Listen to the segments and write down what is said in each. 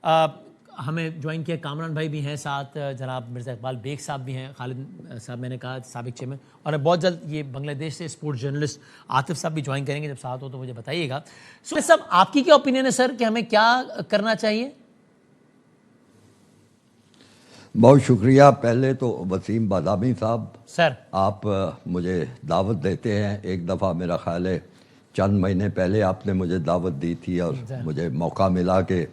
ہمیں جوائن کیا کامران بھائی بھی ہیں ساتھ, جناب مرزا اقبال بیگ صاحب بھی ہیں, خالد صاحب میں نے کہا سابق چیئرمین, اور بہت جلد یہ بنگلہ دیش سے اسپورٹس جرنلسٹ عاطف صاحب بھی جوائن کریں گے. جب ساتھ ہو تو مجھے بتائیے گا. سر آپ کی کیا اوپینین ہے سر کہ ہمیں کیا کرنا چاہیے؟ بہت شکریہ. پہلے تو وسیم بادامی صاحب, سر آپ مجھے دعوت دیتے ہیں. ایک دفعہ میرا خیال ہے چند مہینے پہلے آپ نے مجھے دعوت دی تھی, اور مجھے موقع ملا کہ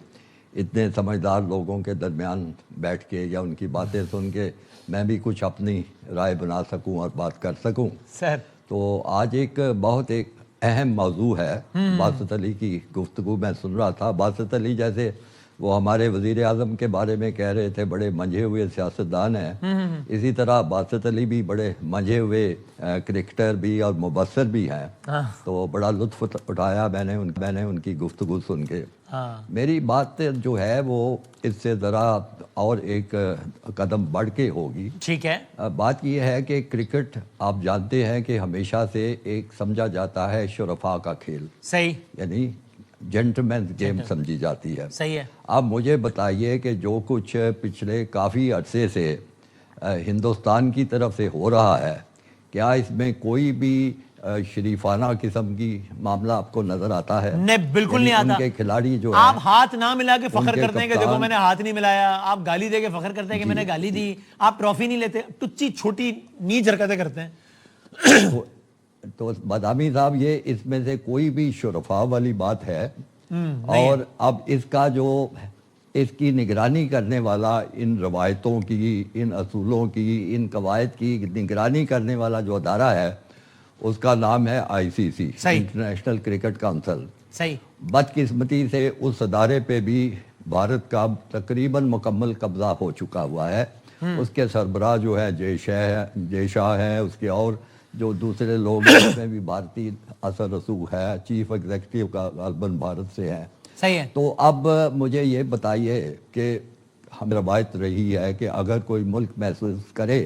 اتنے سمجھدار لوگوں کے درمیان بیٹھ کے یا ان کی باتیں سن کے میں بھی کچھ اپنی رائے بنا سکوں اور بات کر سکوں. سر تو آج ایک بہت اہم موضوع ہے. باسط علی کی گفتگو میں سن رہا تھا. باسط علی جیسے وہ ہمارے وزیر اعظم کے بارے میں کہہ رہے تھے بڑے منجھے ہوئے سیاستدان ہیں, اسی طرح باسط علی بھی بڑے منجھے ہوئے کرکٹر بھی اور مبصر بھی ہیں. تو بڑا لطف اٹھایا میں نے ان کی گفتگو سن کے. میری بات جو ہے وہ اس سے ذرا اور ایک قدم بڑھ کے ہوگی. ٹھیک ہے. بات یہ ہے کہ کرکٹ آپ جانتے ہیں کہ ہمیشہ سے ایک سمجھا جاتا ہے شرفاء کا کھیل. صحیح. یعنی جینٹلمین گیم سمجھی جاتی ہے. صحیح ہے. اب مجھے بتائیے کہ جو کچھ پچھلے کافی عرصے سے ہندوستان کی طرف سے ہو رہا ہے, کیا اس میں کوئی بھی شریفانہ قسم کی معاملہ آپ کو نظر آتا ہے؟ نہیں, بالکل نہیں آتا. ان کے کھلاڑی جو آپ ہاتھ نہ ملا کے فخر کرتے ہیں کہ دیکھو میں نے ہاتھ نہیں ملایا, آپ گالی دے کے فخر کرتے ہیں کہ میں نے گالی دی, آپ ٹرافی نہیں لیتے, ٹچی چھوٹی نیچ حرکتیں کرتے ہیں. تو بادامی صاحب یہ اس میں سے کوئی بھی شرفاء والی بات ہے؟ اور اب اس کا جو اس کی نگرانی کرنے والا, ان روایتوں کی, ان اصولوں کی, ان قواعد کی نگرانی کرنے والا جو ادارہ ہے اس کا نام ہے ICC, انٹرنیشنل کرکٹ کونسل. صحیح. بدقسمتی سے اس ادارے پہ بھی بھارت کا تقریباً مکمل قبضہ ہو چکا ہوا ہے. اس کے سربراہ جو ہے جے شاہ ہے, اس کے اور جو دوسرے لوگ ہیں اس میں بھی بھارتی اثر رسوخ ہے. چیف ایگزیکٹو کا غالباً بھارت سے ہے. صحیح ہے. تو اب مجھے یہ بتائیے کہ ہم روایت رہی ہے کہ اگر کوئی ملک محسوس کرے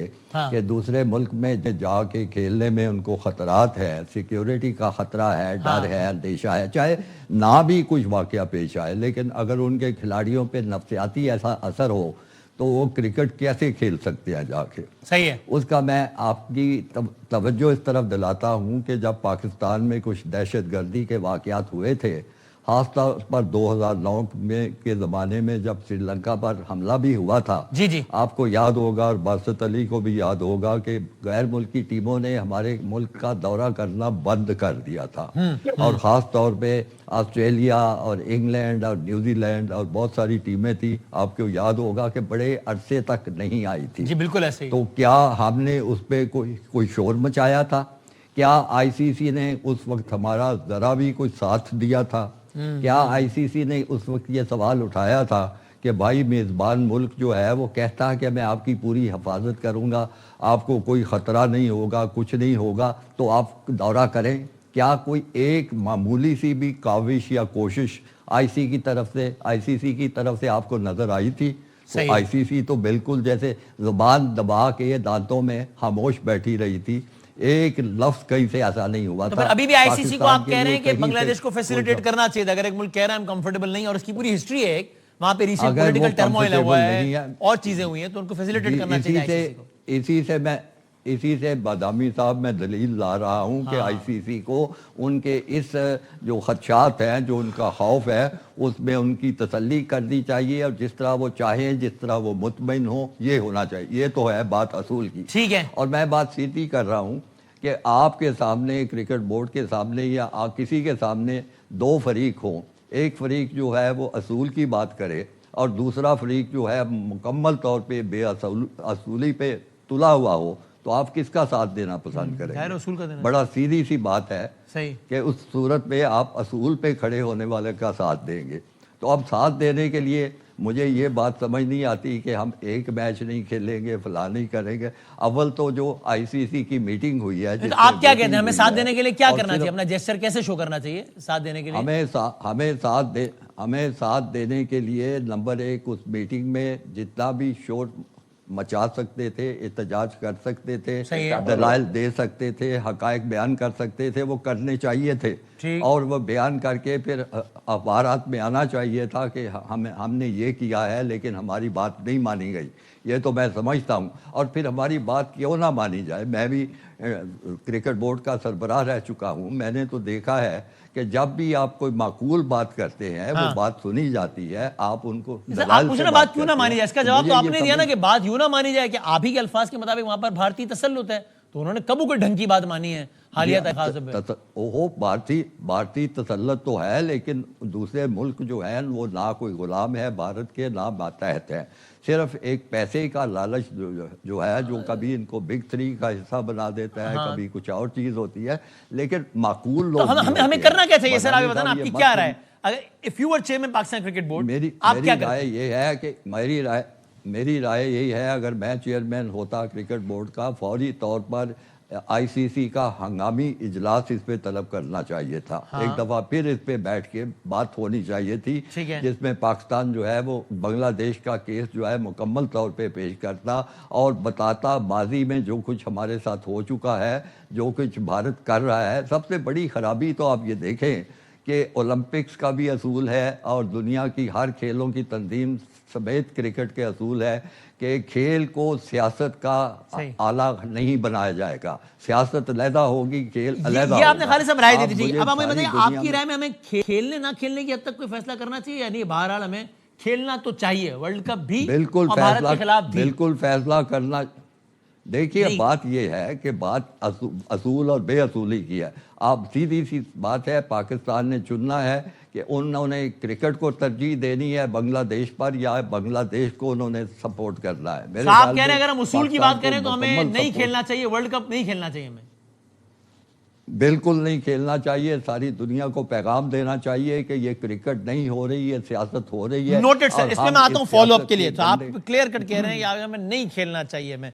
کہ دوسرے ملک میں جا کے کھیلنے میں ان کو خطرات ہے, سیکیورٹی کا خطرہ ہے, ڈر ہے, اندیشہ ہے, چاہے نہ بھی کچھ واقعہ پیش آئے, لیکن اگر ان کے کھلاڑیوں پہ نفسیاتی ایسا اثر ہو تو وہ کرکٹ کیسے کھیل سکتے ہیں جا کے؟ صحیح ہے. اس کا میں آپ کی توجہ اس طرف دلاتا ہوں کہ جب پاکستان میں کچھ دہشت گردی کے واقعات ہوئے تھے, خاص طور پر 2009 میں کے زمانے میں جب سری لنکا پر حملہ بھی ہوا تھا, آپ کو یاد ہوگا اور باسط علی کو بھی یاد ہوگا کہ غیر ملکی ٹیموں نے ہمارے ملک کا دورہ کرنا بند کر دیا تھا. اور خاص طور پہ آسٹریلیا اور انگلینڈ اور نیوزی لینڈ اور بہت ساری ٹیمیں تھیں, آپ کو یاد ہوگا کہ بڑے عرصے تک نہیں آئی تھی. جی بالکل ایسے ہی. تو کیا ہم نے اس پہ کوئی شور مچایا تھا؟ کیا ICC نے اس وقت ہمارا ذرا بھی کوئی ساتھ دیا تھا؟ کیا ICC نے اس وقت یہ سوال اٹھایا تھا کہ بھائی میزبان ملک جو ہے وہ کہتا ہے کہ میں آپ کی پوری حفاظت کروں گا, آپ کو کوئی خطرہ نہیں ہوگا, کچھ نہیں ہوگا, تو آپ دورہ کریں؟ کیا کوئی ایک معمولی سی بھی کاوش یا کوشش ICC کی طرف سے آپ کو نظر آئی تھی؟ تو ICC تو بالکل جیسے زبان دبا کے دانتوں میں خاموش بیٹھی رہی تھی, ایک لفظ کہیں سے ایسا نہیں ہوا تھا. ابھی بھی ICC کو آپ کہہ رہے ہیں کہ بنگلہ دیش کو فیسیلیٹیٹ کرنا چاہیے. اگر ایک ملک کہہ رہا ہے ہم کمفرٹیبل نہیں, اور اس کی پوری ہسٹری ہے, وہاں پہ ریسنٹ پولیٹیکل ٹرموائل ہوا ہے اور چیزیں ہوئی ہیں, تو ان کو فیسیلیٹیٹ کرنا چاہیے ICC کو. اسی سے بادامی صاحب میں دلیل لا رہا ہوں کہ ICC کو ان کے اس جو خدشات ہیں, جو ان کا خوف ہے, اس میں ان کی تسلی کرنی چاہیے, اور جس طرح وہ چاہیں, جس طرح وہ مطمئن ہوں, یہ ہونا چاہیے. یہ تو ہے بات اصول کی. ٹھیک ہے. اور میں بات سیدھی کر رہا ہوں کہ آپ کے سامنے, کرکٹ بورڈ کے سامنے یا کسی کے سامنے دو فریق ہوں, ایک فریق جو ہے وہ اصول کی بات کرے اور دوسرا فریق جو ہے مکمل طور پہ بے اصولی پہ تلا ہوا ہو, تو آپ کس کا ساتھ دینا پسند کریں گے؟ بڑا سیدھی سی بات ہے کہ اس صورت میں آپ اصول پہ کھڑے ہونے والے کا ساتھ دیں گے. تو اب ساتھ دینے کے لیے مجھے یہ بات سمجھ نہیں آتی کہ ہم ایک میچ نہیں کھیلیں گے, فلاں نہیں کریں گے. اول تو جو ICC کی میٹنگ ہوئی ہے, آپ کیا کہتے ہیں ہمیں ساتھ دینے کے لیے کیا کرنا چاہیے, اپنا جیسچر کیسے شو کرنا چاہیے ساتھ دینے کے لیے؟ ہمیں ساتھ دینے کے لیے نمبر ایک, اس میٹنگ میں جتنا بھی شور مچا سکتے تھے، احتجاج کر سکتے تھے، صحیح ہے۔ دلائل دے سکتے تھے، حقائق بیان کر سکتے تھے، وہ کرنے چاہیے تھے، ٹھیک۔ اور وہ بیان کر کے پھر اخبارات میں آنا چاہیے تھا کہ ہم نے یہ کیا ہے لیکن ہماری بات نہیں مانی گئی۔ یہ تو میں سمجھتا ہوں، اور پھر ہماری بات کیوں نہ مانی جائے۔ میں بھی کرکٹ بورڈ کا سربراہ رہ چکا ہوں، میں نے تو دیکھا ہے کہ جب بھی آپ کوئی معقول بات کرتے ہیں وہ بات سنی جاتی ہے، آپ ان کو آپ پوچھنا بات کیوں نہ مانی جائے، اس کا جواب تو آپ نے دیا نا کہ بات یوں نہ مانی جائے کہ آپ ہی کے الفاظ کے مطابق وہاں پر بھارتی تسلط ہے، تو انہوں نے کب کوئی ڈھنگ کی بات مانی ہے حالیہ تحقیقات میں؟ وہ بھارتی تسلط تو ہے، لیکن دوسرے ملک جو ہیں وہ نہ کوئی غلام ہے بھارت کے، نہ ماتحت ہے، صرف ایک پیسے کا لالچ جو ہے، جو کبھی ان کو بگ 3 کا حصہ بنا دیتا ہے، کبھی کچھ اور چیز ہوتی ہے، لیکن معقول لوگ ہمیں کرنا کیا چاہیے سر؟ آپ بتانا آپ کی کیا رائے؟ if you were chairman Pakistan cricket board, آپ کیا کرتے؟ رائے یہ ہے کہ میری رائے یہی ہے، اگر میں چیئرمین ہوتا کرکٹ بورڈ کا، فوری طور پر آئی سی سی کا ہنگامی اجلاس اس پہ طلب کرنا چاہیے تھا، ایک دفعہ پھر اس پہ بیٹھ کے بات ہونی چاہیے تھی، جس میں پاکستان جو ہے وہ بنگلہ دیش کا کیس جو ہے مکمل طور پہ پیش کرتا اور بتاتا ماضی میں جو کچھ ہمارے ساتھ ہو چکا ہے، جو کچھ بھارت کر رہا ہے۔ سب سے بڑی خرابی تو آپ یہ دیکھیں کہ اولمپکس کا بھی اصول ہے اور دنیا کی ہر کھیلوں کی تنظیم سمیت کرکٹ کے اصول ہے کہ کھیل کو سیاست کا آلہ نہیں بنایا جائے گا، سیاست علیحدہ ہوگی، کھیل علیحدہ ہوگا۔ یہ آپ نے خالد صاحب رائے دی تھی، اب ہمیں بتائیے آپ کی رائے میں ہمیں کھیلنے نہ کھیلنے کی حد تک کوئی فیصلہ کرنا چاہیے، یعنی بہرحال ہمیں کھیلنا تو چاہیے، ورلڈ کپ بھی اور بھارت کے خلاف بھی؟ بالکل فیصلہ کرنا۔ دیکھیے بات یہ ہے کہ بات اصول اور بے اصولی کی ہے۔ آپ سیدھی سی بات ہے، پاکستان نے چننا ہے کہ انہوں نے کرکٹ کو ترجیح دینی ہے بنگلہ دیش پر، یا بنگلہ دیش کو انہوں نے سپورٹ کرنا ہے۔ آپ کہہ رہے ہیں اگر ہم اصول کی بات کریں تو ہمیں نہیں کھیلنا چاہیے، ورلڈ کپ نہیں کھیلنا چاہیے ہمیں؟ بالکل نہیں کھیلنا چاہیے، ساری دنیا کو پیغام دینا چاہیے کہ یہ کرکٹ نہیں ہو رہی ہے، سیاست ہو رہی ہے۔ نوٹڈ سر، اس میں میں آتا ہوں فالو اپ کے لیے، تو آپ کلیئر کٹ کہہ رہے ہیں کہ ہمیں نہیں کھیلنا چاہیے ہمیں